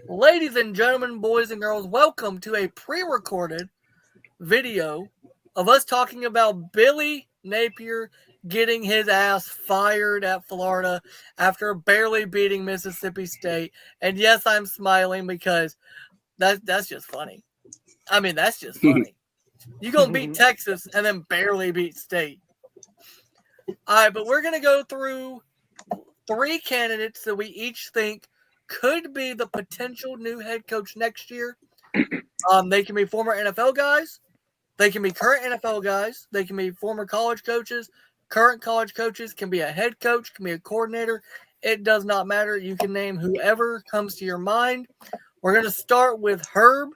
Ladies and gentlemen, boys and girls, welcome to a pre-recorded video of us talking about Billy Napier getting his ass fired at Florida after barely beating Mississippi State. And yes, I'm smiling because that's just funny. I mean, that's just funny. You gonna beat Texas and then barely beat State. All right, but we're gonna go through 3 candidates that we each think could be the potential new head coach next year. They can be former NFL guys. They can be current NFL guys. They can be former college coaches. Current college coaches can be a head coach, can be a coordinator. It does not matter. You can name whoever comes to your mind. We're going to start with Herb.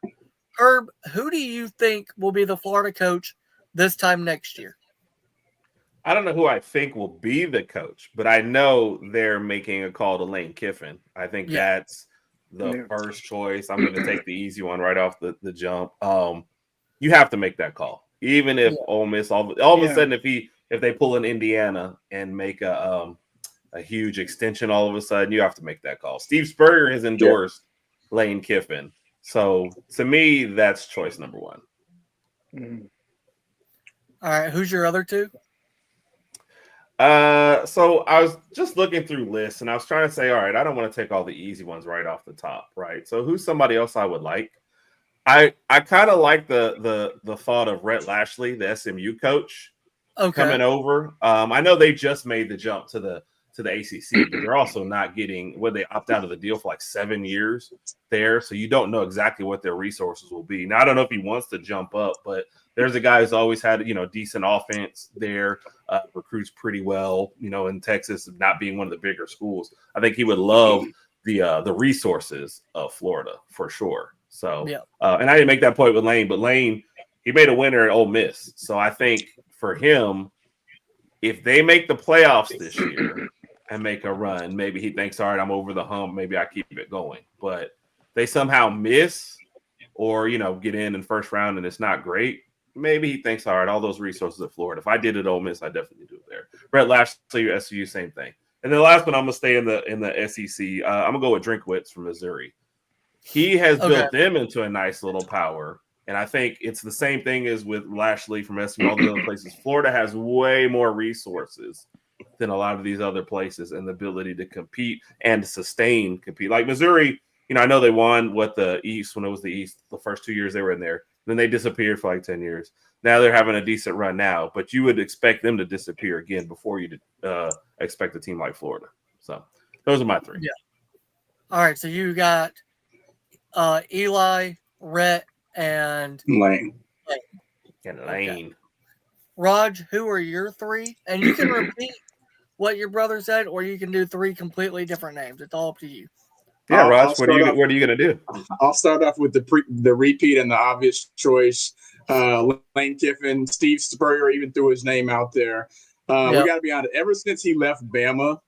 Herb, who do you think will be the Florida coach this time next year? I don't know who I think will be the coach, but I know they're making a call to Lane Kiffin. I think that's the first choice. I'm going to take the easy one right off the jump. You have to make that call, even if Ole Miss all of a sudden if they pull in Indiana and make a huge extension, all of a sudden you have to make that call. Steve Spurrier has endorsed Lane Kiffin, so to me that's choice number one. All right, who's your other two? So I was just looking through lists and I was trying to say, all right, I don't want to take all the easy ones right off the top, right? So who's somebody else I would like? I kind of like the thought of Rhett Lashley, the SMU coach, coming over. I know they just made the jump to the ACC, but they're also not getting they opt out of the deal for like 7 years there, so you don't know exactly what their resources will be. Now I don't know if he wants to jump up, but there's a guy who's always had decent offense there, recruits pretty well. In Texas, not being one of the bigger schools, I think he would love the resources of Florida for sure. So, and I didn't make that point with Lane, but Lane, he made a winner at Ole Miss. So I think for him, if they make the playoffs this year and make a run, maybe he thinks, all right, I'm over the hump. Maybe I keep it going. But they somehow miss or, get in first round and it's not great. Maybe he thinks, all right, all those resources at Florida. If I did it at Ole Miss, I definitely do it there. Rhett Lashley, SU, same thing. And then the last one, I'm going to stay in the SEC. I'm going to go with Drinkwitz from Missouri. He has built them into a nice little power. And I think it's the same thing as with Lashley from SMU, all the other places. Florida has way more resources than a lot of these other places and the ability to compete and compete. Like Missouri, I know they won the East when it was the East the first 2 years they were in there. Then they disappeared for like 10 years. Now they're having a decent run now, but you would expect them to disappear again before you expect a team like Florida. So those are my three. Yeah. All right. So you got Eli, Rhett, and Lane. And Lane. Okay. Raj, who are your three? And you can repeat what your brother said, or you can do 3 completely different names. It's all up to you. Yeah, Raj, what are you going to do? I'll start off with the repeat and the obvious choice. Lane Kiffin, Steve Spurrier even threw his name out there. We got to be honest. Ever since he left Bama,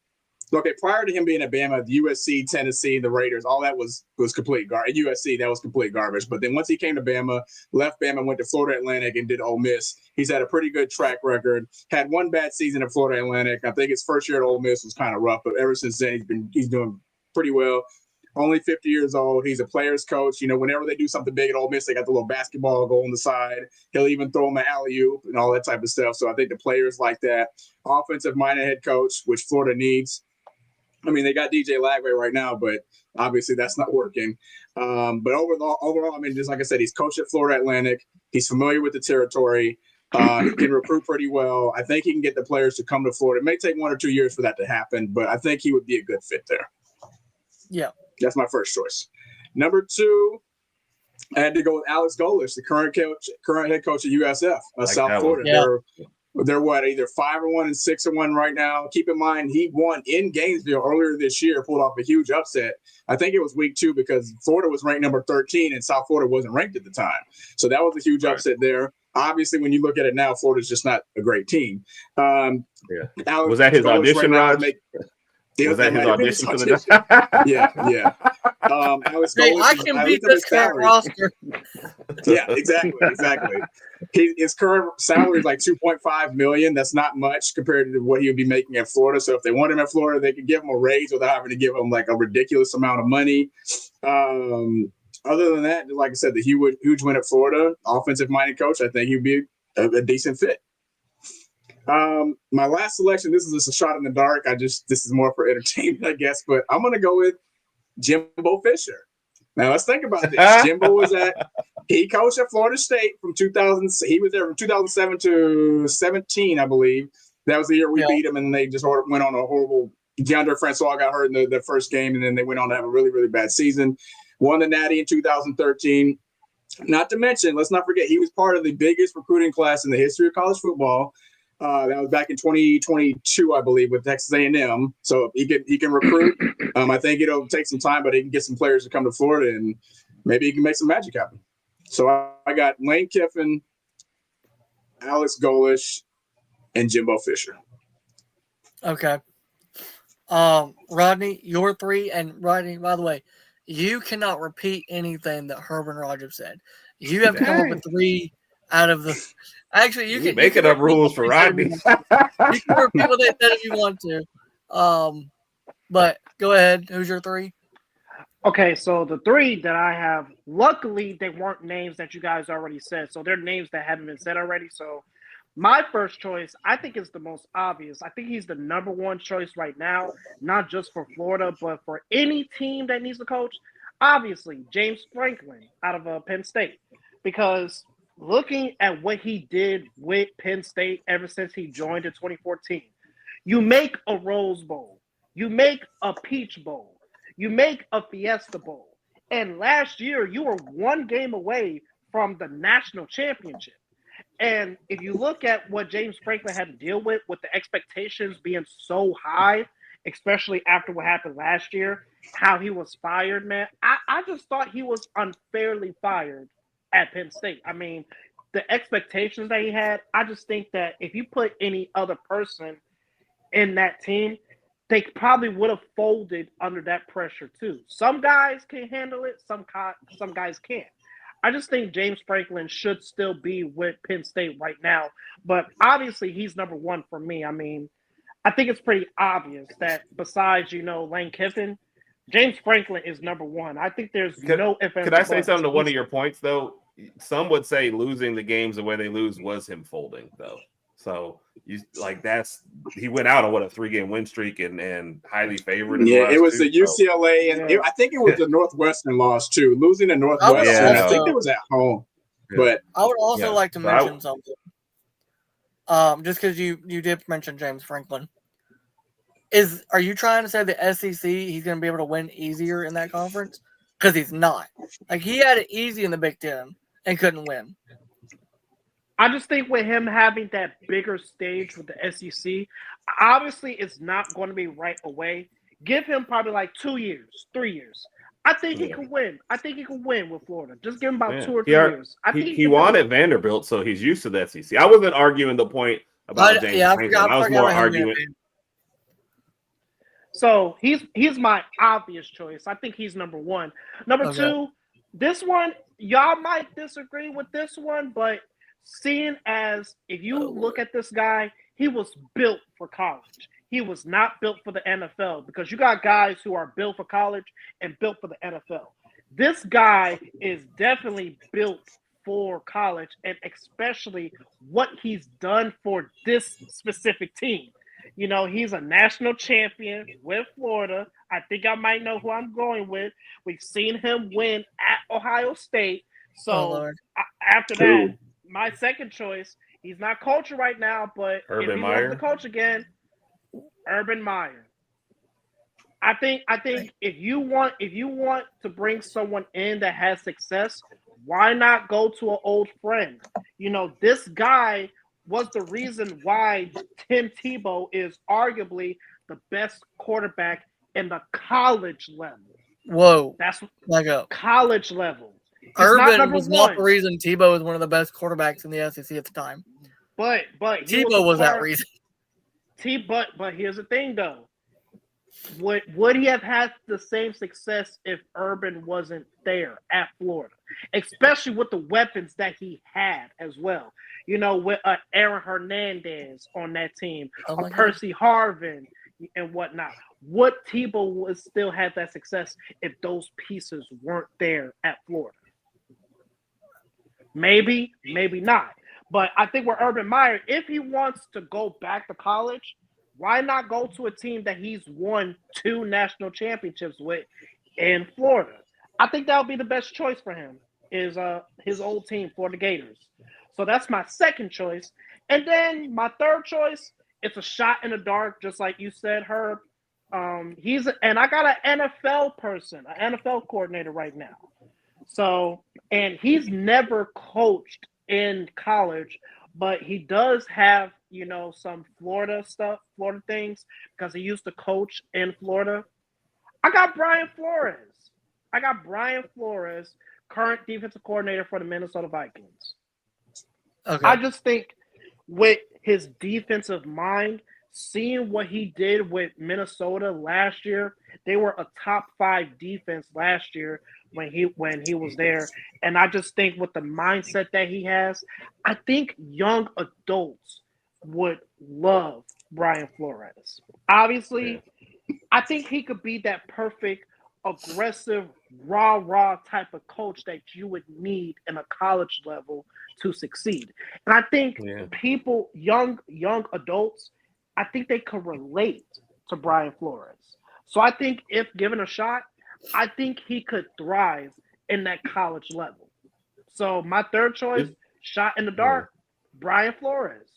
prior to him being at Bama, the USC, Tennessee, the Raiders, all that was complete garbage. USC, that was complete garbage. But then once he came to Bama, left Bama, went to Florida Atlantic, and did Ole Miss, he's had a pretty good track record. Had one bad season at Florida Atlantic. I think his first year at Ole Miss was kind of rough, but ever since then, he's doing pretty well. Only 50 years old. He's a player's coach. Whenever they do something big at Ole Miss, they got the little basketball goal on the side. He'll even throw them an alley-oop and all that type of stuff. So I think the players like that. Offensive-minded head coach, which Florida needs. I mean, they got DJ Lagway right now, but obviously that's not working. But overall, I mean, just like I said, he's coached at Florida Atlantic. He's familiar with the territory. He can recruit pretty well. I think he can get the players to come to Florida. It may take 1 or 2 years for that to happen, but I think he would be a good fit there. Yeah. That's my first choice. Number 2, I had to go with Alex Golesh, the current head coach at USF, South Florida. Yeah. They're either 5-1 and 6-1 right now. Keep in mind, he won in Gainesville earlier this year, pulled off a huge upset. I think it was week 2 because Florida was ranked number 13 and South Florida wasn't ranked at the time. So that was a huge upset there. Obviously, when you look at it now, Florida's just not a great team. Was that his audition, Rod? Was that his audition for the job? Yeah. I can beat this current roster. Yeah, exactly. His current salary is like $2.5 million. That's not much compared to what he would be making at Florida. So if they want him at Florida, they could give him a raise without having to give him like a ridiculous amount of money. Other than that, like I said, the huge win at Florida, offensive-minded coach, I think he'd be a decent fit. My last selection, this is just a shot in the dark. This is more for entertainment, I guess, but I'm going to go with Jimbo Fisher. Now let's think about this. Jimbo he coached at Florida State from 2000. He was there from 2007 to 17, I believe. That was the year we beat them, and they just went on a horrible. DeAndre Francois got hurt in the first game, and then they went on to have a really, really bad season. Won the Natty in 2013. Not to mention, let's not forget, he was part of the biggest recruiting class in the history of college football. That was back in 2022, I believe, with Texas A&M. So he can recruit. I think it'll take some time, but he can get some players to come to Florida, and maybe he can make some magic happen. So I got Lane Kiffin, Alex Golish, and Jimbo Fisher. Okay. Rodney, your three, and Rodney, by the way, you cannot repeat anything that Herb and Rodg have said. You have to come up with three out of the. Actually, you can make it up rules for Rodney. You can repeat what they said if you want to. But go ahead. Who's your three? Okay, so the three that I have, luckily they weren't names that you guys already said. So they're names that haven't been said already. So my first choice, I think, is the most obvious. I think he's the number one choice right now, not just for Florida, but for any team that needs a coach. Obviously, James Franklin out of Penn State, because looking at what he did with Penn State ever since he joined in 2014, you make a Rose Bowl, you make a Peach Bowl, you make a Fiesta Bowl, and last year you were one game away from the national championship. And if you look at what James Franklin had to deal with the expectations being so high, especially after what happened last year, how he was fired, man, I just thought he was unfairly fired at Penn State. I mean, the expectations that he had, I just think that if you put any other person in that team, they probably would have folded under that pressure too. Some guys can handle it, some guys can't. I just think James Franklin should still be with Penn State right now, but obviously he's number one for me. I mean, I think it's pretty obvious that besides, Lane Kiffin, James Franklin is number one. I think there's no ifs, Could I say something to one of your points, though? Some would say losing the games the way they lose was him folding, though. So he went out on a 3-game win streak and highly favored. Yeah, it was the UCLA, and I think it was the Northwestern loss too. Losing to Northwestern, I think it was at home. Yeah. But I would also like to mention something. Just because you did mention James Franklin. Are you trying to say the SEC he's going to be able to win easier in that conference? Because he's not. Like, he had it easy in the Big Ten and couldn't win. I just think with him having that bigger stage with the SEC, obviously it's not going to be right away. Give him probably like 2 years, 3 years. I think he can win. I think he can win with Florida. Just give him about 2 or 3 years. I think he won at Vanderbilt, so he's used to the SEC. I wasn't arguing the point about James Franklin. I was more arguing. So he's my obvious choice. I think he's number one. Number two, this one, y'all might disagree with this one, but seeing as if you look at this guy, he was built for college. He was not built for the NFL, because you got guys who are built for college and built for the NFL. This guy is definitely built for college, and especially what he's done for this specific team. He's a national champion with Florida. I think I might know who I'm going with. We've seen him win at Ohio State. So after that, my second choice, he's not coaching right now, but if he wants to coach again, Urban Meyer. I think if you want to bring someone in that has success, why not go to an old friend? This guy was the reason why Tim Tebow is arguably the best quarterback in the college level. Whoa. That's like a college level. Urban was not the reason Tebow was one of the best quarterbacks in the SEC at the time. But Tebow was that reason. But here's the thing, though. would he have had the same success if Urban wasn't there at Florida, especially with the weapons that he had as well? You know, with Aaron Hernandez on that team, Percy Harvin and whatnot. Would Tebow would still have that success if those pieces weren't there at Florida? Maybe, maybe not. But I think with Urban Meyer, if he wants to go back to college, why not go to a team that he's won 2 national championships with in Florida? I think that would be the best choice for him, is his old team, Florida Gators. So that's my second choice. And then my third choice, it's a shot in the dark, just like you said, Herb. And I got an NFL person, an NFL coordinator right now. So, and he's never coached in college, but he does have, you know, some Florida stuff, Florida things, because he used to coach in Florida. I got Brian Flores, current defensive coordinator for the Minnesota Vikings. Okay. I just think with his defensive mind, seeing what he did with Minnesota last year, they were a top 5 defense last year when he was there. And I just think with the mindset that he has, I think young adults would love Brian Flores. Obviously, I think he could be that perfect, aggressive, rah type of coach that you would need in a college level to succeed. And I think people, young adults, I think they could relate to Brian Flores. So I think if given a shot, I think he could thrive in that college level. So my third choice, shot in the dark, Brian Flores.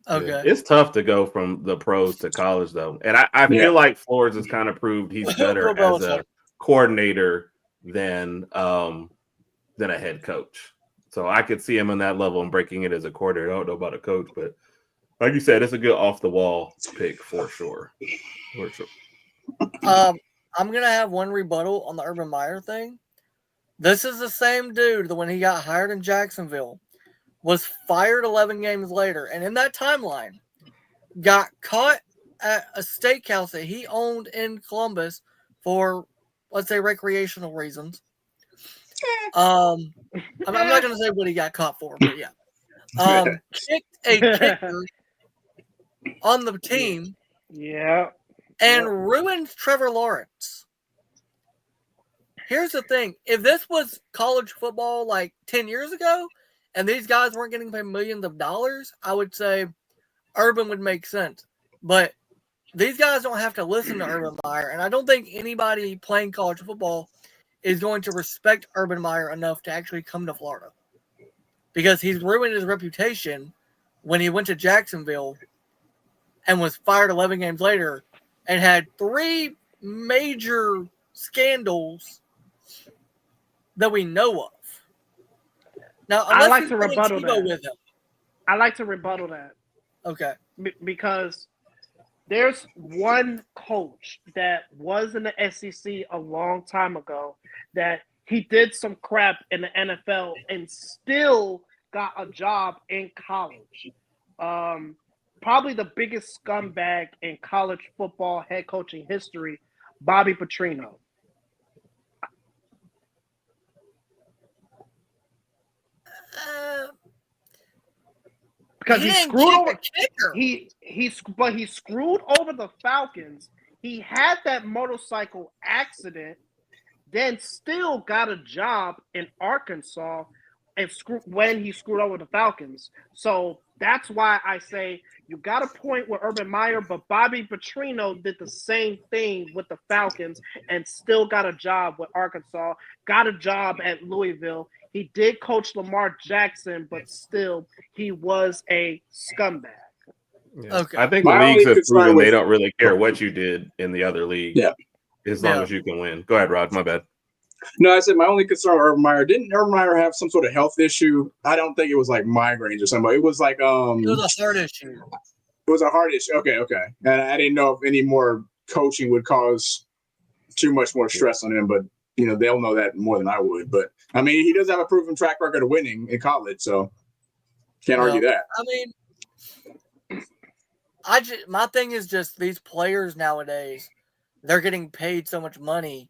Okay. It's tough to go from the pros to college, though. And I feel like Flores has kind of proved he's better as a coordinator than a head coach. So I could see him on that level and breaking it as a coordinator. I don't know about a coach, but like you said, it's a good off-the-wall pick for sure. For sure. I'm going to have one rebuttal on the Urban Meyer thing. This is the same dude that when he got hired in Jacksonville was fired 11 games later. And in that timeline, got caught at a steakhouse that he owned in Columbus for, let's say, recreational reasons. I'm not going to say what he got caught for, but yeah. Kicked a kicker on the team. Yeah. And ruined Trevor Lawrence. Here's the thing. If this was college football like 10 years ago and these guys weren't getting paid millions of dollars, I would say Urban would make sense. But these guys don't have to listen to Urban Meyer. And I don't think anybody playing college football is going to respect Urban Meyer enough to actually come to Florida. Because he's ruined his reputation when he went to Jacksonville and was fired 11 games later and had 3 major scandals that we know of. Now, I like to rebuttal that. With him. I like to rebuttal that. Okay. Because there's one coach that was in the SEC a long time ago that he did some crap in the NFL and still got a job in college. Probably the biggest scumbag in college football head coaching history, Bobby Petrino. Because he screwed over he screwed over the Falcons. He had that motorcycle accident, then still got a job in Arkansas and when he screwed over the Falcons. So that's why I say you got a point with Urban Meyer, but Bobby Petrino did the same thing with the Falcons and still got a job with Arkansas, got a job at Louisville. He did coach Lamar Jackson, but still he was a scumbag. Yeah. Okay. I think the leagues have proven they don't really care what you did in the other league as long as you can win. Go ahead, Rod. My bad. No, I said my only concern with Urban Meyer, didn't Urban Meyer have some sort of health issue? I don't think it was like migraines or something. It was like it was a heart issue. It was a heart issue. Okay. And I didn't know if any more coaching would cause too much more stress on him, but you know, they'll know that more than I would. But I mean, he does have a proven track record of winning in college, so can't argue that. I mean, my thing is just these players nowadays they're getting paid so much money.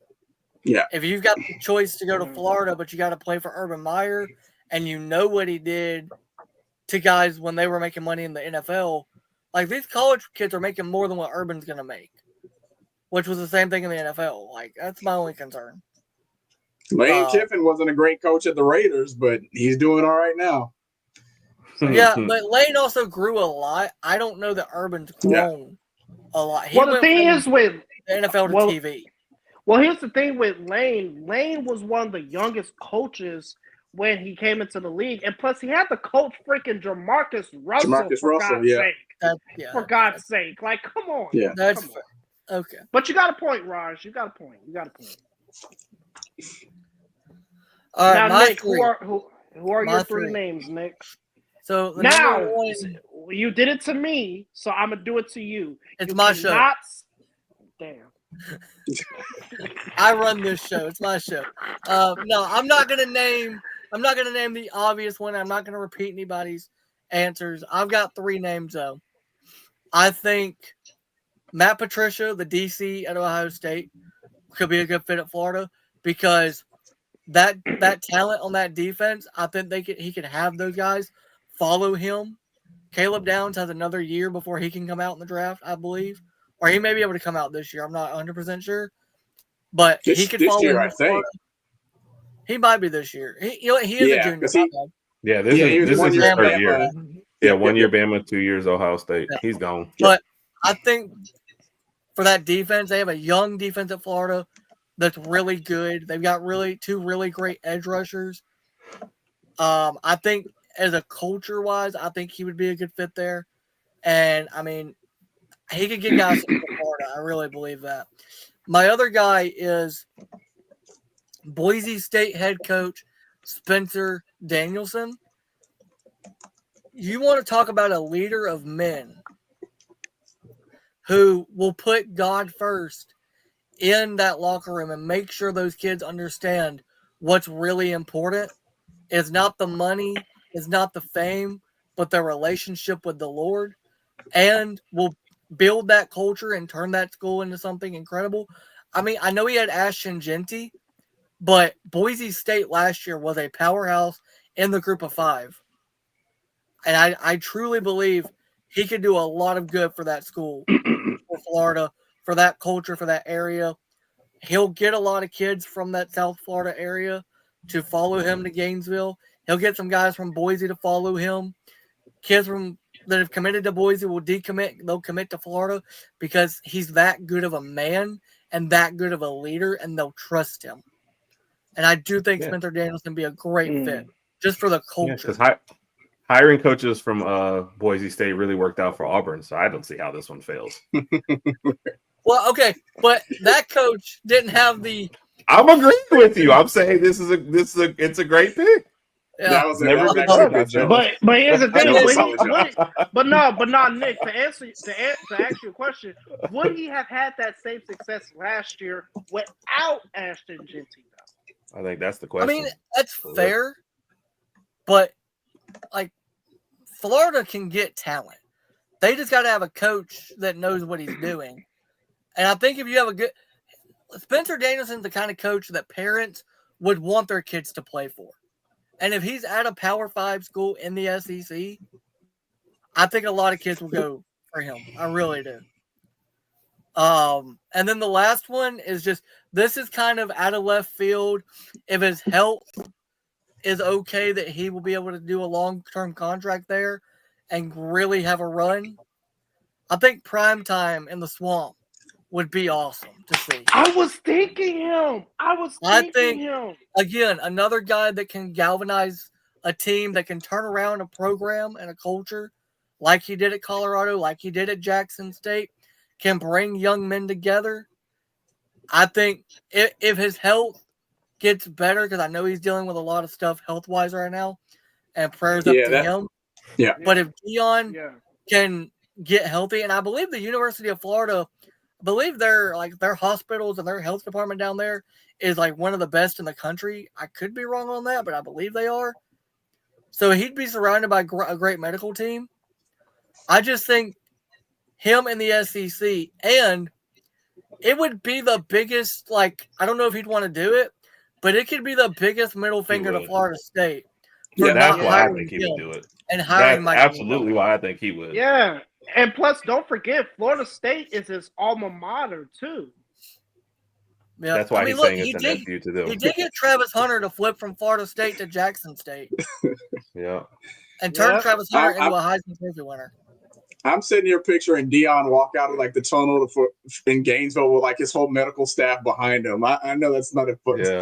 Yeah. If you've got the choice to go to Florida, but you got to play for Urban Meyer, and you know what he did to guys when they were making money in the NFL, like these college kids are making more than what Urban's going to make, which was the same thing in the NFL. Like, that's my only concern. Lane Kiffin wasn't a great coach at the Raiders, but he's doing all right now. Yeah, but Lane also grew a lot. I don't know that Urban's grown a lot. He Well, the thing is with the NFL to TV. Well, here's the thing with Lane. Lane was one of the youngest coaches when he came into the league, and plus he had to coach freaking Jamarcus Russell. For God's sake. For God's sake, like, come on. Yeah, that's come fair. Okay. But you got a point, Raj. You got a point. All right, now, Nick, three. who are your three names, Nick? So now you did it to me, so I'm gonna do it to you. It's my show. Damn. I run this show. It's my show. No, I'm not gonna name the obvious one. I'm not gonna repeat anybody's answers. I've got three names though. I think Matt Patricia, the DC at Ohio State, could be a good fit at Florida because that talent on that defense, I think he could have those guys follow him. Caleb Downs has another year before he can come out in the draft, I believe. Or he may be able to come out this year. I'm not 100% sure. But he could follow him. I think. He might be this year. He is a junior. This is his third year. Yeah, 1 year Bama, 2 years Ohio State. Yeah. He's gone. But I think for that defense, they have a young defense at Florida that's really good. They've got two really great edge rushers. I think as a culture-wise, I think he would be a good fit there. And, I mean, he could get guys from Florida. I really believe that. My other guy is Boise State head coach Spencer Danielson. You want to talk about a leader of men who will put God first in that locker room and make sure those kids understand what's really important. It's not the money, it's not the fame, but their relationship with the Lord, and will build that culture and turn that school into something incredible. I mean, I know he had Ashton Genty, but Boise State last year was a powerhouse in the group of five. And I truly believe he could do a lot of good for that school, for Florida, for that culture, for that area. He'll get a lot of kids from that South Florida area to follow him to Gainesville. He'll get some guys from Boise to follow him. Kids that have committed to Boise will decommit. They'll commit to Florida because he's that good of a man and that good of a leader, and they'll trust him. And I do think Spencer Danielson can be a great fit just for the culture. Because hiring coaches from Boise State really worked out for Auburn, so I don't see how this one fails. Well, okay, but that coach didn't have the. I'm agreeing with you. I'm saying it's a great pick. Yeah. That was never been good. But here's the thing. But no, Nick. To answer your question, would he have had that same success last year without Ashton Genty? I think that's the question. I mean, that's fair, but like Florida can get talent. They just got to have a coach that knows what he's doing. And I think if you have a good Spencer Danielson's the kind of coach that parents would want their kids to play for. And if he's at a Power 5 school in the SEC, I think a lot of kids will go for him. I really do. And then the last one is this is kind of out of left field. If his health is okay, that he will be able to do a long-term contract there and really have a run. I think prime time in the Swamp would be awesome to see. I was thinking him. Again, another guy that can galvanize a team, that can turn around a program and a culture like he did at Colorado, like he did at Jackson State, can bring young men together. I think if his health gets better, because I know he's dealing with a lot of stuff health-wise right now, and prayers up to him. Yeah. But if Dion can get healthy, and I believe the University of Florida, I believe their hospitals and their health department down there is like one of the best in the country. I could be wrong on that, but I believe they are. So he'd be surrounded by a great medical team. I just think him in the SEC, and it would be the biggest, like, I don't know if he'd want to do it, but it could be the biggest middle finger to would. Florida State for Yeah, That's not why I hiring think he would him do it. and hiring That's Mike. absolutely why I think he would. Yeah, and plus, don't forget, Florida State is his alma mater too. Yeah. That's why he's saying it's an FU to them. He did get Travis Hunter to flip from Florida State to Jackson State Yeah. and turn Yeah. Travis Hunter into a Heisman Trophy winner. I'm sitting here picturing Dion walk out of like the tunnel in Gainesville with like his whole medical staff behind him. I know that's not a foot. Yeah.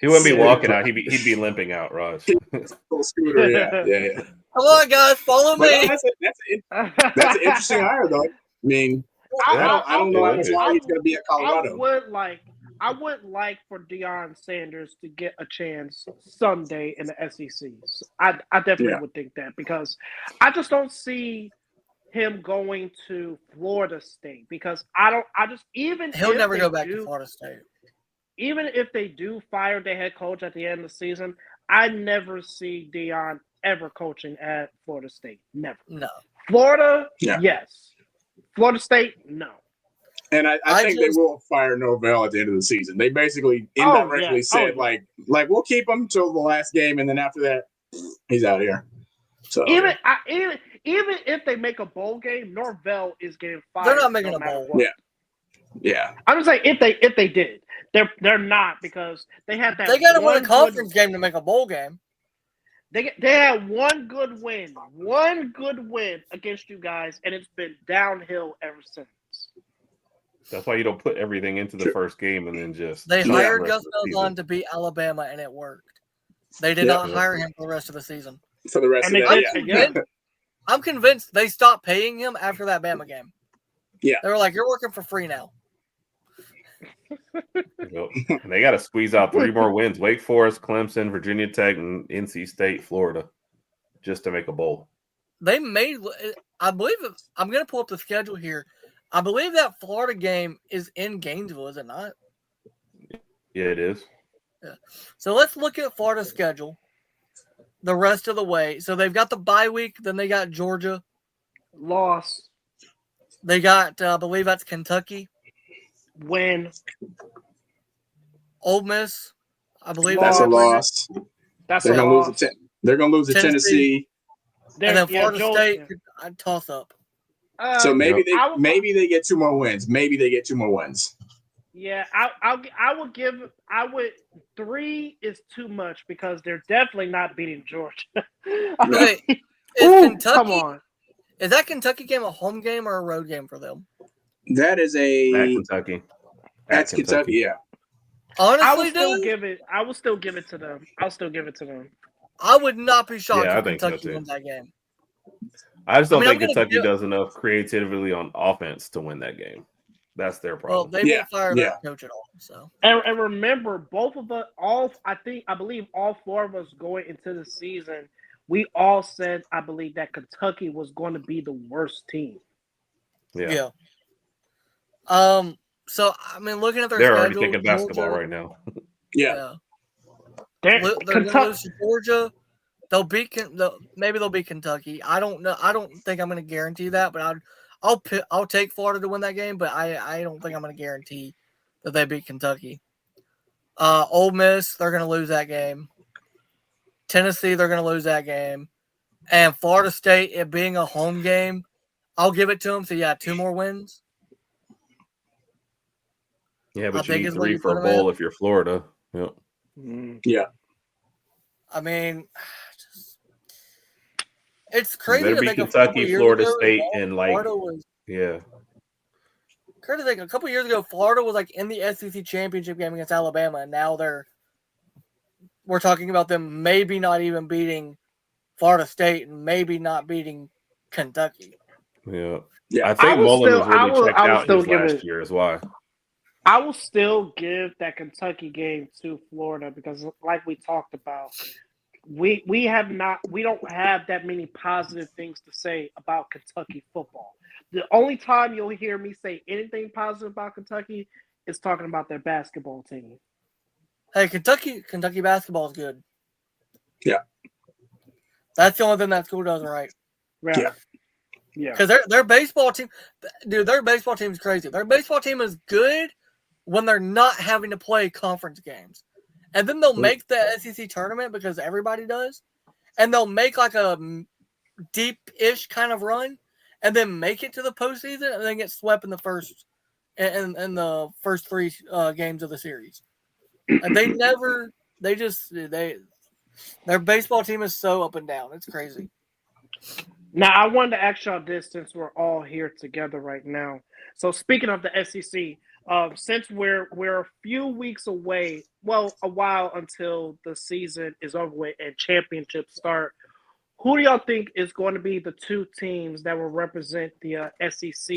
He wouldn't be walking out. He'd be limping out, Raj. Scooter, yeah. Come on, guys, follow me. That's an interesting hire, though. I mean, I don't know how long he's going to be at Colorado. I would like for Deion Sanders to get a chance someday in the SEC. I definitely would think that, because I just don't see him going to Florida State, because he'll never go back to Florida State. Even if they do fire their head coach at the end of the season, I never see Deion ever coaching at Florida State. Never. No. Florida, yes. Florida State, no. And I think they will fire Norvell at the end of the season. They basically indirectly said, like we'll keep him till the last game, and then after that, he's out of here. So even if they make a bowl game, Norvell is getting fired. They're not making a bowl. Yeah. I'm just saying if they did, they're not, because they had that. They got to win a conference game to make a bowl game. They had one good win against you guys, and it's been downhill ever since. That's why you don't put everything into the first game and then just. They hired Gus Malzahn to beat Alabama, and it worked. They did not hire him for the rest of the season. For the rest of the year. I'm convinced they stopped paying him after that Bama game. Yeah. They were like, you're working for free now. And they got to squeeze out 3 more wins: Wake Forest, Clemson, Virginia Tech, and NC State, Florida, just to make a bowl. They made, I believe, I'm going to pull up the schedule here. I believe that Florida game is in Gainesville, is it not? Yeah, it is. Yeah. So let's look at Florida's schedule the rest of the way. So they've got the bye week, then they got Georgia. Loss. They got, I believe that's Kentucky. Win. Ole Miss, I believe that's a loss. They're gonna lose to they're gonna lose to Tennessee. And then Florida State, I'd toss up. So maybe they get 2 more wins. Maybe they get 2 more wins. Yeah, I would 3 is too much, because they're definitely not beating Georgia. Okay. Kentucky, come on. Is that Kentucky game a home game or a road game for them? That is At Kentucky. That's Kentucky, yeah. Honestly, I will still give it to them. I'll still give it to them. I would not be shocked I if think Kentucky so wins that game. I just don't think Kentucky does enough creatively on offense to win that game. That's their problem. Well, they won't fire their coach at all. So and remember, both of us, I believe all 4 of us going into the season, we all said, I believe, that Kentucky was going to be the worst team. Yeah. So I mean, looking at their they're schedule, already thinking basketball right now. Yeah. They're going to lose to Georgia. Maybe they'll beat Kentucky. I don't know. I don't think I'm going to guarantee that, but I'll take Florida to win that game. But I don't think I'm going to guarantee that they beat Kentucky. Ole Miss, they're going to lose that game. Tennessee, they're going to lose that game. And Florida State, it being a home game, I'll give it to them. So, 2 more wins. Yeah, but you need 3 for a bowl if you're Florida. Yep. Yeah. I mean, it's crazy to think Kentucky, Florida State, and crazy to think a couple years ago, Florida was like in the SEC championship game against Alabama, and now we're talking about them maybe not even beating Florida State and maybe not beating Kentucky. Yeah. I think Mullen was really checked out his last year is why. I will still give that Kentucky game to Florida, because like we talked about, we don't have that many positive things to say about Kentucky football. The only time you'll hear me say anything positive about Kentucky is talking about their basketball team. Hey, Kentucky basketball is good. Yeah. That's the only thing that school does right. Yeah. Yeah. Because their baseball team, dude, their baseball team is crazy. Their baseball team is good when they're not having to play conference games. And then they'll make the SEC tournament because everybody does. And they'll make like a deep-ish kind of run and then make it to the postseason and then get swept in the first three games of the series. And their baseball team is so up and down. It's crazy. Now, I wanted to ask y'all this since we're all here together right now. So, speaking of the SEC, since we're a few weeks away, well, a while until the season is over with and championships start, who do y'all think is going to be the two teams that will represent the SEC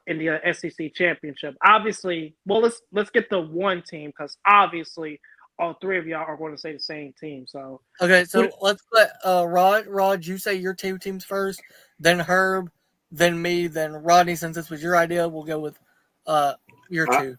in the SEC championship? Obviously, well, let's get the one team because obviously all three of y'all are going to say the same team. So okay, so let's let Rod, you say your two teams first, then Herb, then me, then Rodney. Since this was your idea, we'll go with your two.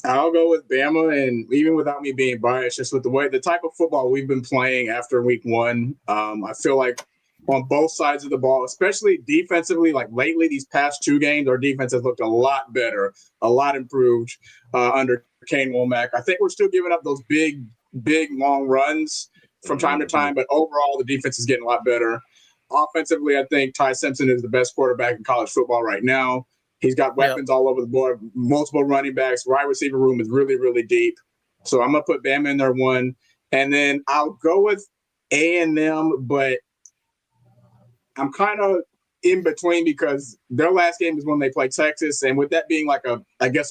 I'll go with Bama, and even without me being biased, just with the type of football we've been playing after week one, I feel like on both sides of the ball, especially defensively, like lately, these past two games, our defense has looked a lot better, a lot improved under Kane Womack. I think we're still giving up those big, long runs from time to time, but overall, the defense is getting a lot better. Offensively, I think Ty Simpson is the best quarterback in college football right now. He's got weapons all over the board, multiple running backs. Wide receiver room is really, really deep. So I'm going to put Bama in there one. And then I'll go with A&M, but I'm kind of in between because their last game is when they play Texas. And with that being like a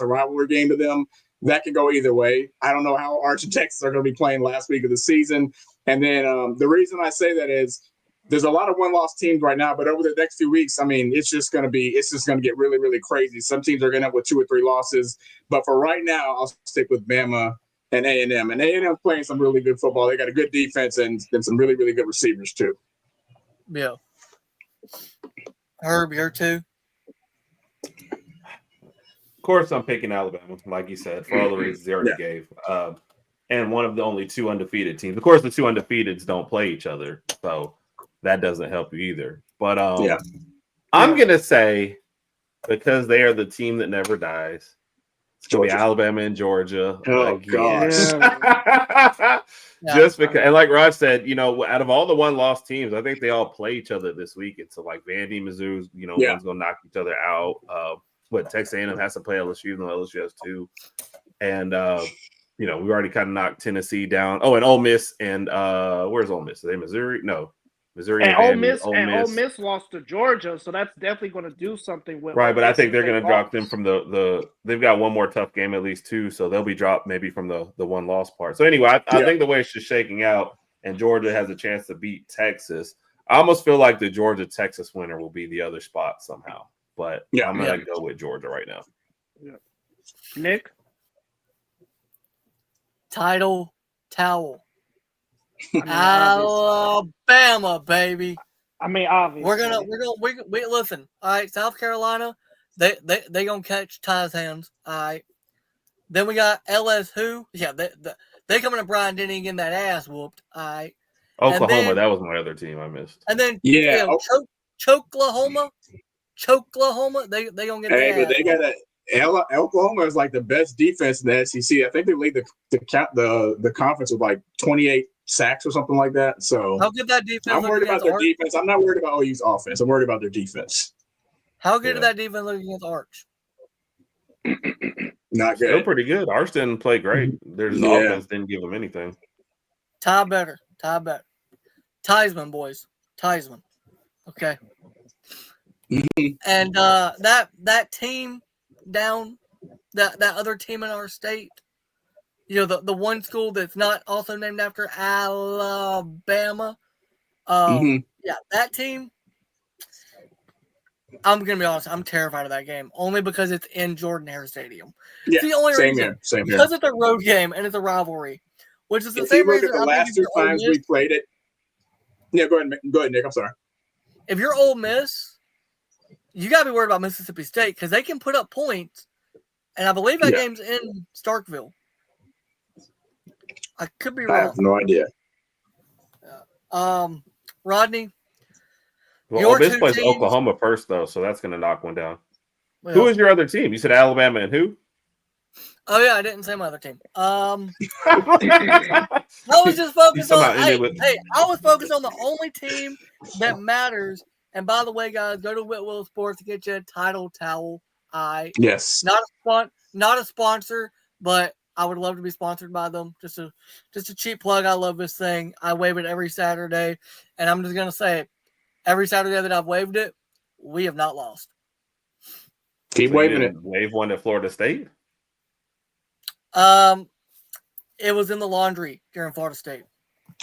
rivalry game to them, that can go either way. I don't know how Arch and Texas are going to be playing last week of the season. And then the reason I say that is there's a lot of one-loss teams right now, but over the next few weeks, I mean, it's just going to get really, really crazy. Some teams are going to end up with 2 or 3 losses, but for right now, I'll stick with Bama and A&M. And A&M playing some really good football. They got a good defense and some really, really good receivers too. Yeah. Herb, your two. Of course, I'm picking Alabama, like you said, for all the reasons they already gave. And one of the only 2 undefeated teams. Of course, the 2 undefeateds don't play each other, so that doesn't help you either. But I'm going to say, because they are the team that never dies, it's going to be Alabama and Georgia. Oh, gosh. Just because, and like Rod said, out of all the one-loss teams, I think they all play each other this week. It's like Vandy, Mizzou's, one's going to knock each other out. Texas A&M has to play LSU, even though LSU has 2. And, we already kind of knocked Tennessee down. Oh, and Ole Miss and where's Ole Miss? Are they Missouri? No. Missouri and Ole Miss lost to Georgia, so that's definitely going to do something with. Right, but I think they're going to drop them from the. They've got one more tough game, at least 2, so they'll be dropped maybe from the one loss part. So anyway, I think the way it's just shaking out, and Georgia has a chance to beat Texas. I almost feel like the Georgia-Texas winner will be the other spot somehow, but I'm going to go with Georgia right now. Yeah. Nick, title towel. Alabama, baby. I mean, obviously. We're gonna listen. All right, South Carolina, they gonna catch Ty's hands. All right. Then we got LSU. Yeah, they coming to Brian Denny getting that ass whooped. All right. Oklahoma, that was my other team I missed. And then Choklahoma, they gonna get. Hey, but they got Oklahoma is like the best defense in the SEC. I think they lead the conference with like 28 sacks or something like that. So how good that defense? I'm worried about their defense. I'm not worried about OU's offense. I'm worried about their defense. How good did that defense look against Arch? Not good. Still pretty good. Arch didn't play great. Their offense didn't give them anything. Ty better. Theismann, boys. Theismann. Okay. And that team down, that other team in our state, the one school that's not also named after Alabama. Yeah, that team. I'm gonna be honest. I'm terrified of that game only because it's in Jordan-Hare Stadium. Yeah, it's the only reason. Same because here. it's a road game and it's a rivalry, which is the if same you look reason. At the last 2 times we played it. Yeah, go ahead, Nick. I'm sorry. If you're Ole Miss, you gotta be worried about Mississippi State because they can put up points, and I believe that game's in Starkville. I could be wrong. I have no idea. Rodney. Well, Ole Miss plays Oklahoma first, though, so that's going to knock one down. Well, who is your other team? You said Alabama and who? Oh yeah, I didn't say my other team. I was just focused on. I was focused on the only team that matters. And by the way, guys, go to Whitwell Sports to get you a title towel. Yes. Not a sponsor, but I would love to be sponsored by them. Just a cheap plug. I love this thing. I wave it every Saturday, and I'm just gonna say, every Saturday that I've waved it, we have not lost. Keep waving it. Wave one at Florida State. It was in the laundry during Florida State.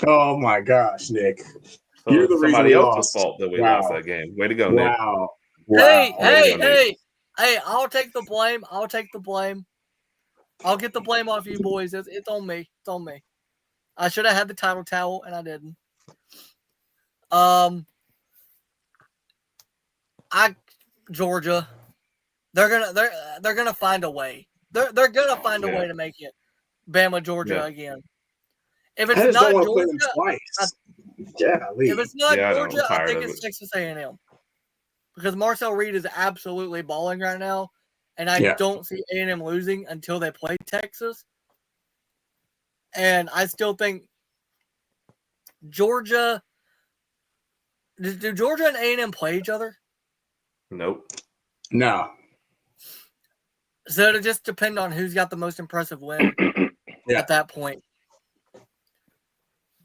Oh my gosh, Nick! So you're the somebody else's fault that we lost that game. Way to go, Nick! Wow. Hey! I'll take the blame. I'll get the blame off you boys. It's on me. It's on me. I should have had the title towel and I didn't. Georgia, they're gonna find a way. They're gonna find a way to make it. Bama, Georgia again. If it's not Georgia, if it's not Georgia, I think it's Texas A&M. Because Marcel Reed is absolutely balling right now, and I don't see A&M losing until they play Texas. And I still think Georgia. Do Georgia and A&M play each other? Nope. No. So it'll just depend on who's got the most impressive win at that point.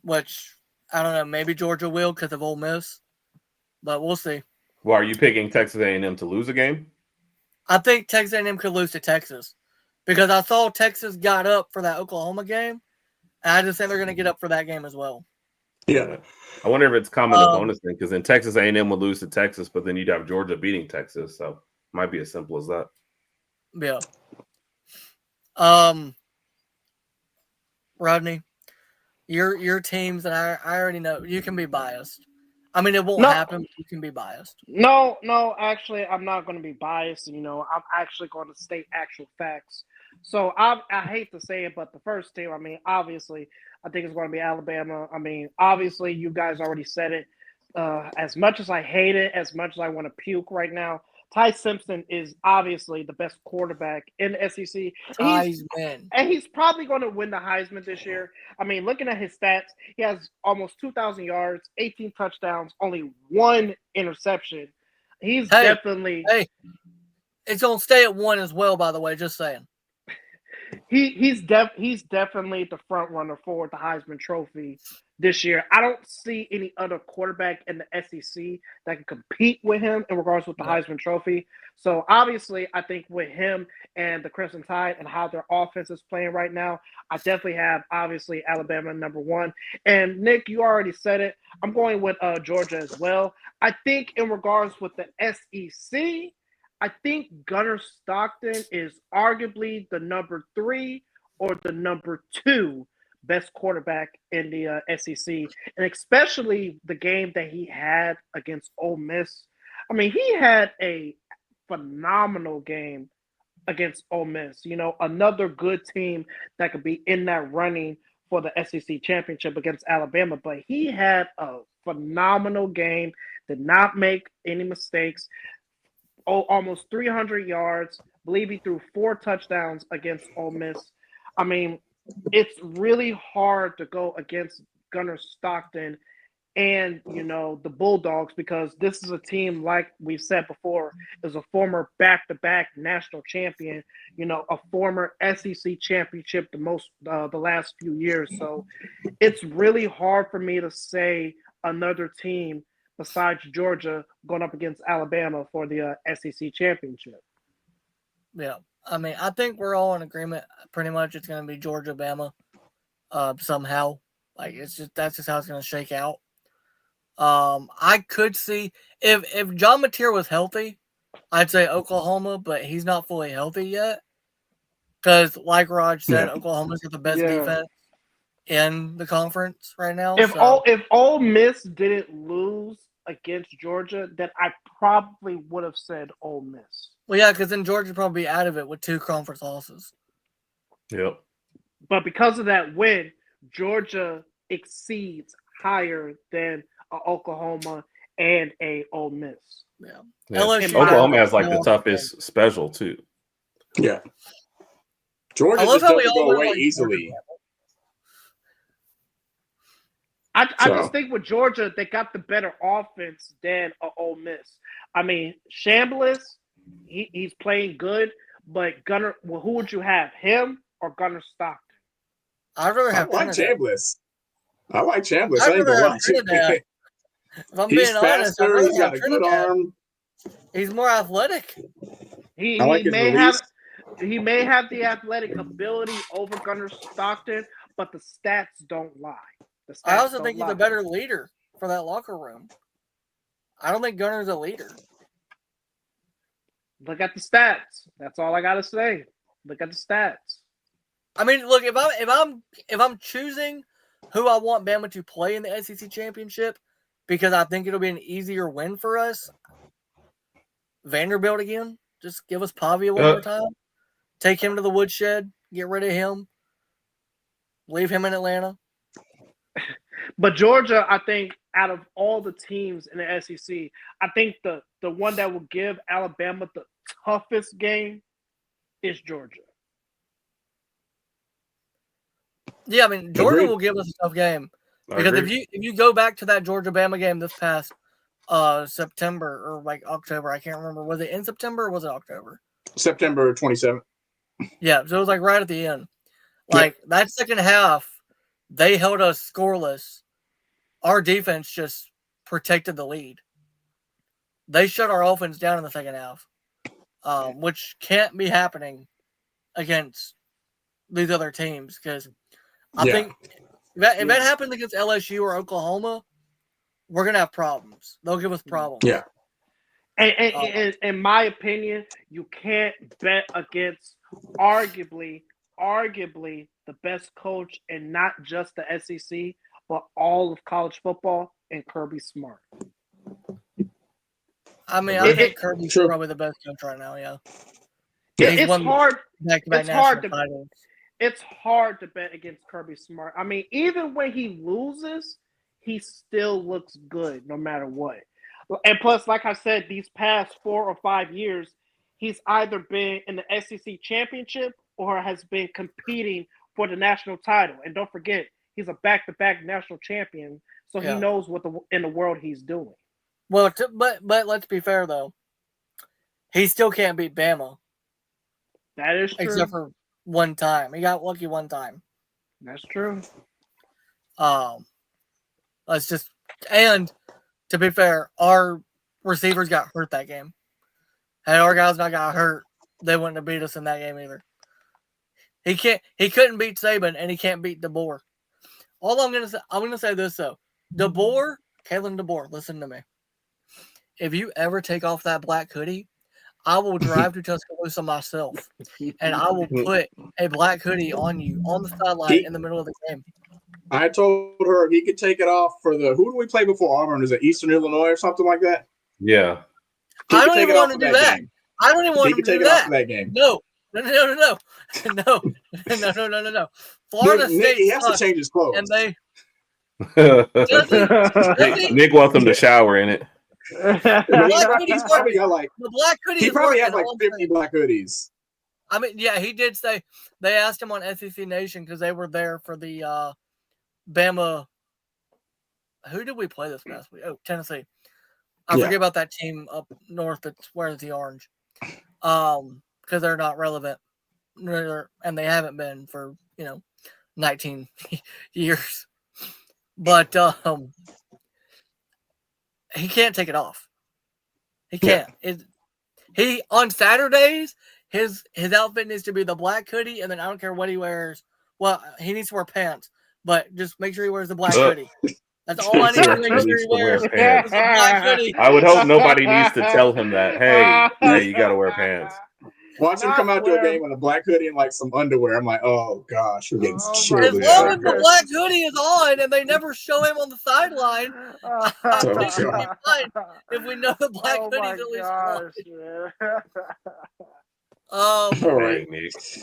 Which, I don't know, maybe Georgia will because of Ole Miss. But we'll see. Well, are you picking Texas A&M to lose a game? I think Texas A&M could lose to Texas. Because I saw Texas got up for that Oklahoma game. And I just think they're going to get up for that game as well. Yeah. I wonder if it's common opponents thing. Because then Texas A&M would lose to Texas, but then you'd have Georgia beating Texas. So it might be as simple as that. Yeah. Rodney, your teams, and I already know you can be biased. I mean, it won't happen, but you can be biased. No, actually, I'm not going to be biased. I'm actually going to state actual facts. So I hate to say it, but the first team, obviously, I think it's going to be Alabama. Obviously, you guys already said it. As much as I hate it, as much as I want to puke right now, Ty Simpson is obviously the best quarterback in the SEC. And he's probably going to win the Heisman this year. Looking at his stats, he has almost 2,000 yards, 18 touchdowns, only one interception. He's definitely... Hey, it's going to stay at one as well, by the way, just saying. He's definitely the front runner for the Heisman Trophy this year. I don't see any other quarterback in the SEC that can compete with him in regards with the Heisman Trophy. So obviously, I think with him and the Crimson Tide and how their offense is playing right now, I definitely have obviously Alabama number one. And Nick, you already said it. I'm going with Georgia as well. I think in regards with the SEC, I think Gunnar Stockton is arguably the number 3 or the number 2 best quarterback in the SEC, and especially the game that he had against Ole Miss. He had a phenomenal game against Ole Miss. Another good team that could be in that running for the SEC championship against Alabama, but he had a phenomenal game, did not make any mistakes. Almost 300 yards. I believe he threw 4 touchdowns against Ole Miss. It's really hard to go against Gunnar Stockton and, the Bulldogs, because this is a team, like we've said before, is a former back-to-back national champion, a former SEC championship the last few years. So it's really hard for me to say another team besides Georgia going up against Alabama for the SEC championship. Yeah. I think we're all in agreement. Pretty much it's going to be Georgia, Bama somehow. That's just how it's going to shake out. I could see if John Mateer was healthy, I'd say Oklahoma, but he's not fully healthy yet. Because like Raj said, Oklahoma's got the best defense in the conference right now. If Ole Miss didn't lose against Georgia, then I probably would have said Ole Miss. Well, yeah, because then Georgia probably be out of it with 2 conference losses. Yep. But because of that win, Georgia exceeds higher than Oklahoma and a Ole Miss. Yeah. Yeah. LSU Oklahoma has like the Yeah. toughest special too. Yeah. Georgia I love just how we doesn't all go went away like easily. I So- just think with Georgia, they got the better offense than a Ole Miss. I mean, Chambliss, he's playing good, but Gunner, well, who would you have, him or Gunner Stockton? I'd rather I have like Trinidad. Chambliss. I like Chambliss. I'd I ain't rather gonna have Trinidad. lie. If I'm He's being honest, I'd faster. rather He's got have a good Trinidad. arm. He's more athletic. He I like his may release. have the athletic ability over Gunner Stockton, but the stats don't lie. The stats I also don't think he's lie. a better leader for that locker room. I don't think Gunner's a leader. Look at the stats. That's all I gotta say. Look at the stats. I mean, look, if I'm choosing who I want Bama to play in the SEC championship because I think it'll be an easier win for us, Vanderbilt again. Just give us Pavia one more time. Take him to the woodshed. Get rid of him. Leave him in Atlanta. But Georgia, I think, out of all the teams in the SEC, I think the one that will give Alabama the toughest game is Georgia. Yeah, I mean, Georgia Agreed. will give us a tough game. I Because agree. if you go back to that Georgia Bama game this past September or like October, I can't remember. Was it in September or was it October? September 27th. Yeah, so it was like right at the end. Like that second half, they held us scoreless. Our defense just protected the lead. They shut our offense down in the second half, which can't be happening against these other teams because I think if that happens against LSU or Oklahoma, we're gonna have problems. They'll give us problems. Yeah. And in my opinion, you can't bet against arguably the best coach in not just the SEC, but all of college football, and Kirby Smart. I mean, I think Kirby's probably the best coach right now. Yeah. It's hard. It's hard to titles. It's hard to bet against Kirby Smart. I mean, even when he loses, he still looks good no matter what. And plus, like I said, these past 4 or 5 years, he's either been in the SEC championship or has been competing for the national title. And don't forget, he's a back-to-back national champion, so he knows what in the world he's doing. Well, but let's be fair though, he still can't beat Bama. That is true. Except for one time, he got lucky one time. That's true. Let's just and. To be fair, our receivers got hurt that game. Had our guys not got hurt, they wouldn't have beat us in that game either. He couldn't beat Saban, and he can't beat DeBoer. All I'm gonna say this though. DeBoer, Kalen DeBoer, listen to me. If you ever take off that black hoodie, I will drive to Tuscaloosa myself, and I will put a black hoodie on you on the sideline in the middle of the game. I told her he could take it off for who do we play before Auburn? Is it Eastern Illinois or something like that? Yeah. I don't even want to do that. I don't even want to do that. That game. No. Florida State. He has to change his clothes. And they. Nick wants him to shower in it. The black hoodie. He probably has like 50 black hoodies. I mean, yeah, he did say they asked him on SEC Nation because they were there for the Bama. Who did we play this past week? Oh, Tennessee. I forget about that team up north that wears the orange. Because they're not relevant. And they haven't been for, 19 years. But he can't take it off. He can't. He on Saturdays, his outfit needs to be the black hoodie, and then I don't care what he wears. Well, he needs to wear pants, but just make sure he wears the black hoodie. That's all I need to make sure he wears is the black hoodie. I would hope nobody needs to tell him that. Hey, you got to wear pants. Watch him come out to a game in a black hoodie and like some underwear. I'm like, oh gosh, we're getting cheerleaded. As long as the black hoodie is on and they never show him on the sideline, I think it'll be fine if we know the black hoodie's at least on.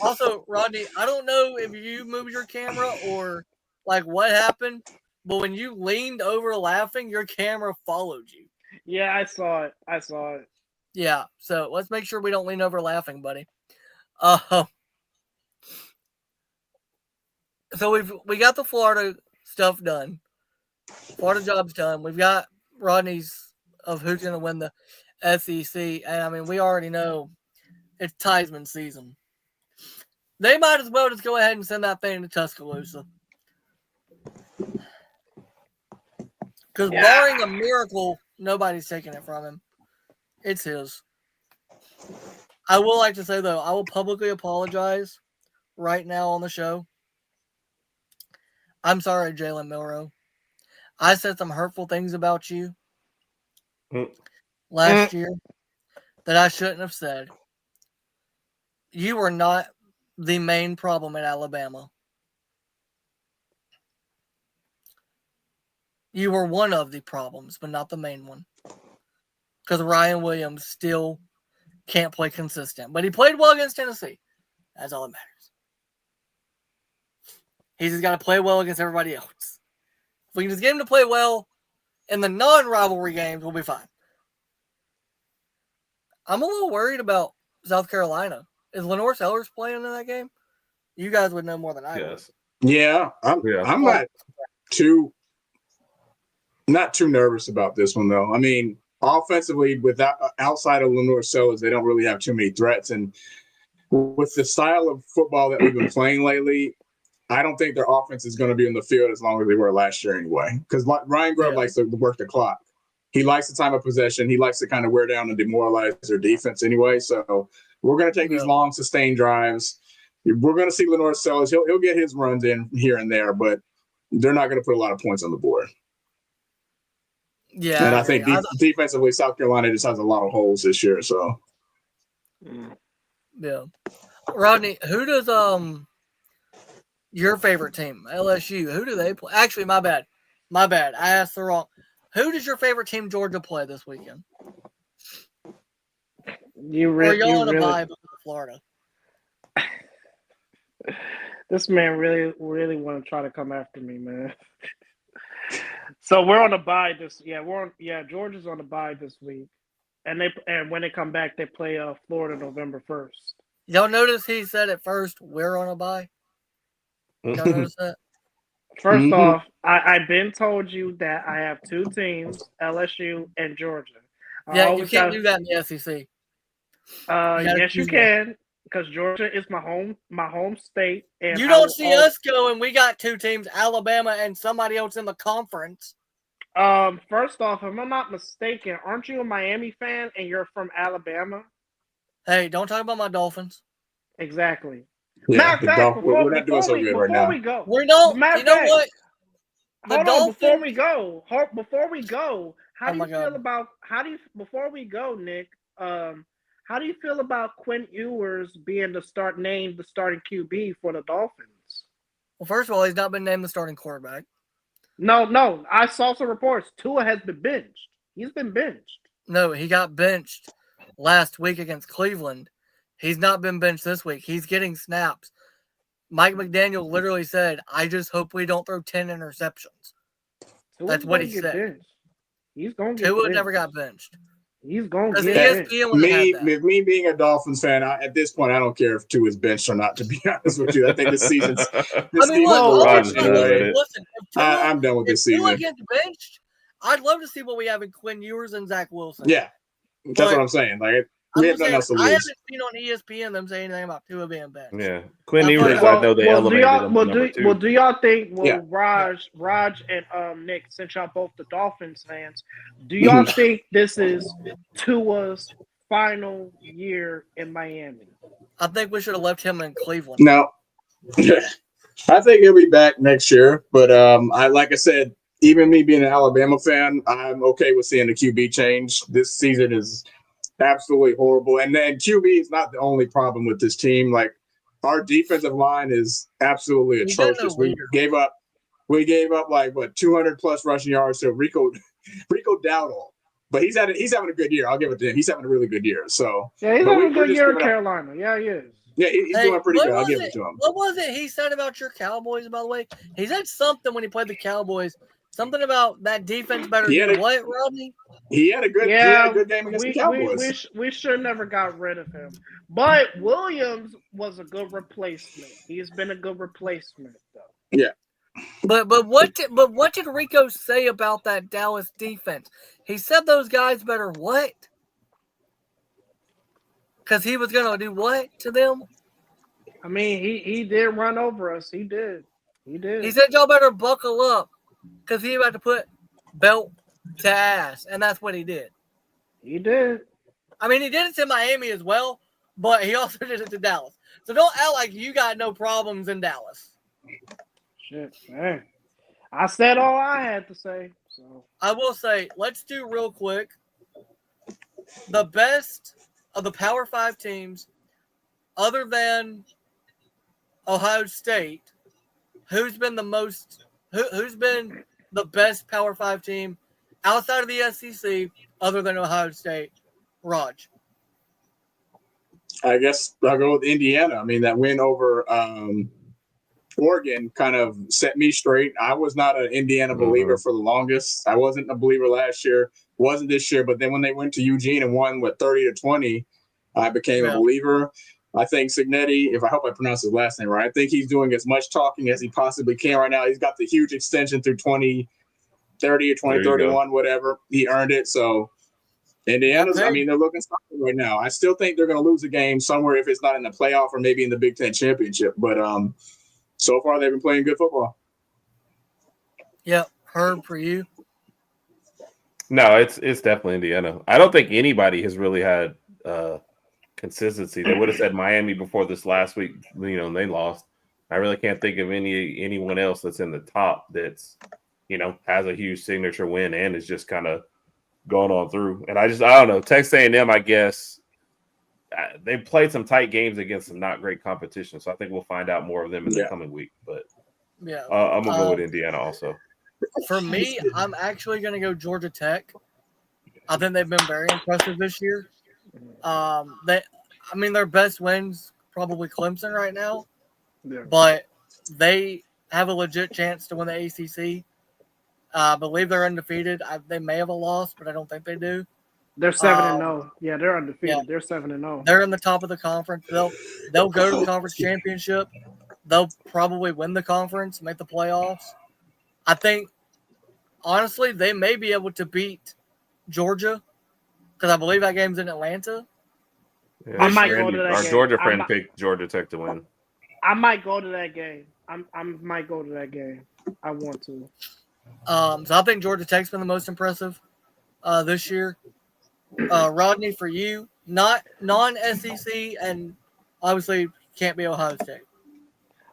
Also, Rodney, I don't know if you moved your camera or like what happened, but when you leaned over laughing, your camera followed you. Yeah, I saw it. Yeah, so let's make sure we don't lean over laughing, buddy. So we got the Florida stuff done. Florida job's done. We've got Rodney's of who's going to win the SEC, and I mean we already know it's Theismann season. They might as well just go ahead and send that thing to Tuscaloosa. Because barring a miracle, nobody's taking it from him. It's his. I will like to say, though, I will publicly apologize right now on the show. I'm sorry, Jalen Milroe. I said some hurtful things about you last year that I shouldn't have said. You were not the main problem at Alabama. You were one of the problems, but not the main one. Because Ryan Williams still can't play consistent. But he played well against Tennessee. That's all that matters. He's just got to play well against everybody else. If we can just get him to play well in the non-rivalry games, we'll be fine. I'm a little worried about South Carolina. Is Lenore Sellers playing in that game? You guys would know more than I would. Yeah, I'm not too nervous about this one, though. I mean, offensively, outside of Lenore Sellers, they don't really have too many threats. And with the style of football that we've been playing lately, I don't think their offense is going to be in the field as long as they were last year anyway. Because Ryan Grubb likes to work the clock. He likes the time of possession. He likes to kind of wear down and demoralize their defense anyway. So we're going to take these long, sustained drives. We're going to see Lenore Sellers. He'll get his runs in here and there, but they're not going to put a lot of points on the board. Yeah, and I think defensively, South Carolina just has a lot of holes this year. So, yeah, Rodney, who does your favorite team, LSU? Who do they play? Actually, my bad. I asked the wrong. Who does your favorite team, Georgia, play this weekend? Or y'all on a bye because of Florida? This man really want to try to come after me, man. So we're on a bye this. Georgia's on a bye this week, and when they come back, they play Florida November 1st. Y'all notice he said it first. We're on a bye. Y'all notice that? First off, I've been told you that I have two teams, LSU and Georgia. Yeah, you can't do that in the SEC. Yes, you can, because Georgia is my home state. And you don't see us going. We got two teams, Alabama and somebody else in the conference. First off, if I'm not mistaken, aren't you a Miami fan and you're from Alabama? Hey, don't talk about my Dolphins. Exactly. Yeah, matter of fact, we're not doing so good right now. We're not. You know what? Before we go, how do you feel about before we go, Nick? How do you feel about Quinn Ewers being named the starting QB for the Dolphins? Well, first of all, he's not been named the starting quarterback. No. I saw some reports. Tua has been benched. He's been benched. No, he got benched last week against Cleveland. He's not been benched this week. He's getting snaps. Mike McDaniel literally said, I just hope we don't throw 10 interceptions. That's what he said. Benched. He's going to get Tua benched. never got benched. He's going to get benched. Me being a Dolphins fan, at this point, I don't care if Tua is benched or not, to be honest with you. I think this season's listen, I'm done with this season. If Tua gets benched, I'd love to see what we have in Quinn Ewers and Zach Wilson. Yeah, that's what I'm saying. Like, we have nothing else to lose. I haven't seen on ESPN them say anything about Tua being benched. Yeah, Quinn Ewers, I know they elevated him to number 2. Do y'all think? Raj and Nick, since y'all both the Dolphins fans, do y'all think this is Tua's final year in Miami? I think we should have left him in Cleveland. No, I think he'll be back next year. But like I said, even me being an Alabama fan, I'm okay with seeing the QB change. This season is absolutely horrible. And then QB is not the only problem with this team. Like, our defensive line is absolutely atrocious. We gave up like 200 plus rushing yards to Rico Dowdle. But he's having a good year. I'll give it to him. He's having a really good year. So yeah, he's having a good year in Carolina. Yeah, he is. Yeah, he's doing pretty good. I'll give it to him. What was it he said about your Cowboys, by the way? He said something when he played the Cowboys. Something about that defense better than what, Rodney? He had a good game against the Cowboys. We should never got rid of him. But Williams was a good replacement. He's been a good replacement, though. Yeah. But what did Rico say about that Dallas defense? He said those guys better what? Because he was gonna do what to them? I mean, he did run over us. He did. He said y'all better buckle up because he about to put belt to ass, and that's what he did. He did. I mean, he did it to Miami as well, but he also did it to Dallas. So don't act like you got no problems in Dallas. Shit, man. I said all I had to say. So I will say, let's do real quick the best of the Power 5 teams, other than Ohio State. Who's been the most? Who's been the best Power 5 team outside of the SEC, other than Ohio State? Rodg. I guess I'll go with Indiana. I mean, that win over Oregon kind of set me straight. I was not an Indiana believer for the longest. I wasn't a believer last year, wasn't this year. But then when they went to Eugene and won, 30-20, I became a believer. I think Cignetti, I hope I pronounce his last name right, I think he's doing as much talking as he possibly can right now. He's got the huge extension through 2030 or 2031, whatever. He earned it. So Indiana's, I mean, they're looking solid right now. I still think they're going to lose a game somewhere if it's not in the playoff or maybe in the Big Ten championship. But so far, they've been playing good football. Yep. Herb, for you? No, it's definitely Indiana. I don't think anybody has really had consistency. They would have said Miami before this last week, and they lost. I really can't think of anyone else that's in the top that's, has a huge signature win and is just kind of going on through. And I don't know. Texas A&M, I guess, they played some tight games against some not great competition. So I think we'll find out more of them in the coming week. But I'm going to go with Indiana also. For me, I'm actually going to go Georgia Tech. I think they've been very impressive this year. Their best wins probably Clemson right now, but they have a legit chance to win the ACC. I believe they're undefeated. They may have a loss, but I don't think they do. They're 7-0. Yeah, they're undefeated. Yeah. They're 7-0. They're in the top of the conference. They'll go to the conference championship. They'll probably win the conference, make the playoffs. I think, honestly, they may be able to beat Georgia because I believe that game's in Atlanta. Yeah, I might go to that game. Our Georgia friend picked Georgia Tech to win. I might go to that game. I might go to that game. I want to. So I think Georgia Tech's been the most impressive this year. Rodney, for you, not non-SEC, and obviously can't be Ohio State.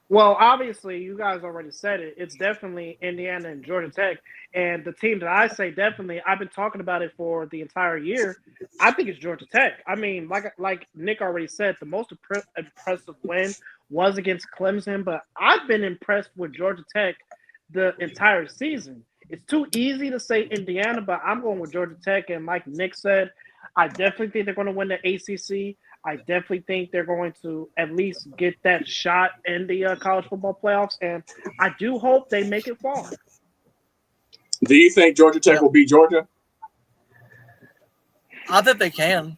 Well, obviously, you guys already said it. It's definitely Indiana and Georgia Tech. And the team that I say definitely, I've been talking about it for the entire year. I think it's Georgia Tech. I mean, like Nick already said, the most impressive win was against Clemson. But I've been impressed with Georgia Tech the entire season. It's too easy to say Indiana, but I'm going with Georgia Tech. And like Nick said, I definitely think they're going to win the ACC. I definitely think they're going to at least get that shot in the college football playoffs, and I do hope they make it far. Do you think Georgia Tech will beat Georgia? I think they can.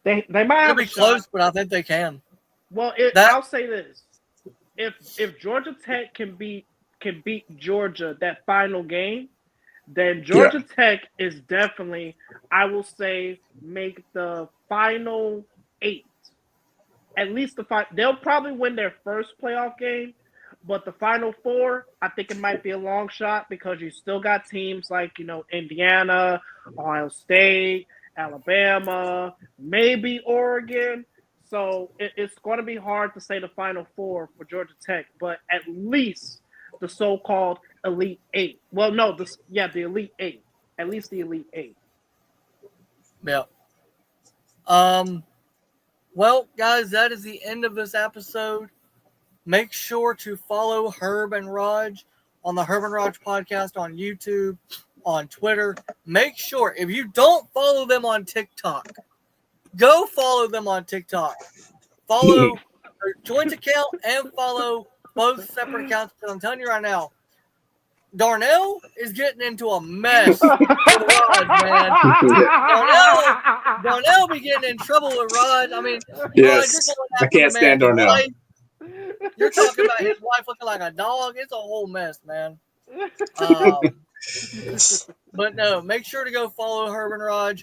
They might have be close, but I think they can. Well, I'll say this: if Georgia Tech can beat Georgia that final game, then Georgia Tech is definitely, I will say, make the final 8. At least they'll probably win their first playoff game, but the final 4, I think it might be a long shot because you still got teams like, Indiana, Ohio State, Alabama, maybe Oregon. So it's going to be hard to say the final 4 for Georgia Tech, but at least the so-called Elite 8. Well, no, the Elite 8. At least the Elite 8. Yeah. Well, guys, that is the end of this episode. Make sure to follow Herb and Rodg on the Herb and Rodg podcast on YouTube, on Twitter. Make sure, if you don't follow them on TikTok, go follow them on TikTok. Follow their joint account and follow both separate accounts. Because I'm telling you right now, Darnell is getting into a mess with Rod, man. Darnell be getting in trouble with Rod. I mean, Yes. Rod, you're going I after can't the stand man's Darnell. wife. You're talking about his wife looking like a dog. It's a whole mess, man. But no, make sure to go follow Herb and Rodg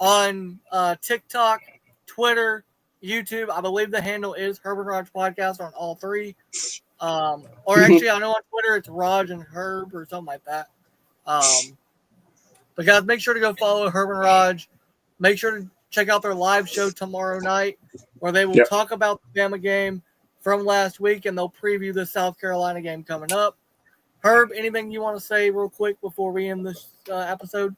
on TikTok, Twitter, YouTube. I believe the handle is Herb and Rodg Podcast on all three. Or actually, I know on Twitter it's Rodg and Herb or something like that. But guys, make sure to go follow Herb and Rodg. Make sure to check out their live show tomorrow night where they will talk about the Bama game from last week and they'll preview the South Carolina game coming up. Herb, anything you want to say real quick before we end this episode?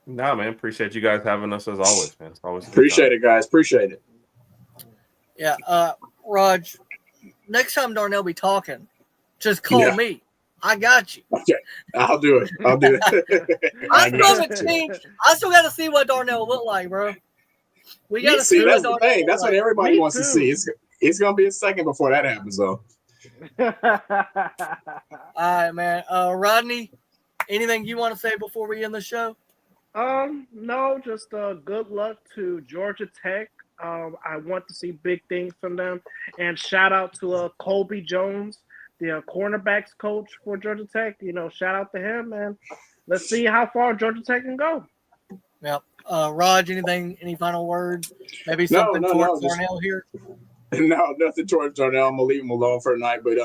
No, man. Appreciate you guys having us as always, man. It's always appreciate it, guys. Appreciate it. Yeah, Rog, next time Darnell be talking, just call me. I got you. Okay, I'll do it. I still got to see what Darnell look like, bro. We got to see what that's Darnell the thing. look That's like. what everybody wants to see. It's going to be a second before that happens, though. All right, man. Rodney, anything you want to say before we end the show? No, just good luck to Georgia Tech. I want to see big things from them. And shout out to Colby Jones, the cornerbacks coach for Georgia Tech. Shout out to him, man. Let's see how far Georgia Tech can go. Yep. Rog, any final words? Maybe something towards Darnell here? No, nothing towards Darnell. I'm going to leave him alone for tonight. But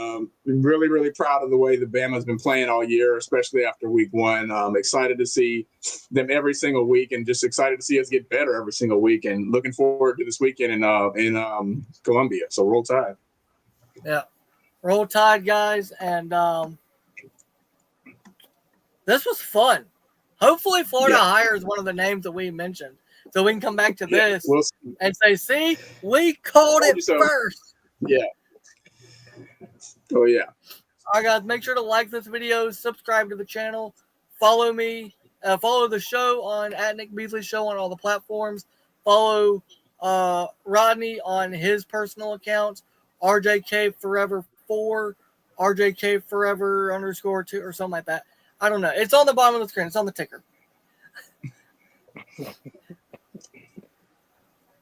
really, really proud of the way the Bama's been playing all year, especially after week one. Excited to see them every single week and just excited to see us get better every single week. And looking forward to this weekend in Columbia. So roll Tide. Yeah. Roll Tide, guys. And this was fun. Hopefully Florida hires one of the names that we mentioned. So we can come back to this and say, see, we called it first. Yeah. Oh, yeah. All right, guys, make sure to like this video, subscribe to the channel, follow me, follow the show on @NickBeasley Show on all the platforms. Follow Rodney on his personal accounts, RJK Forever 4, RJK Forever _2, or something like that. I don't know. It's on the bottom of the screen. It's on the ticker.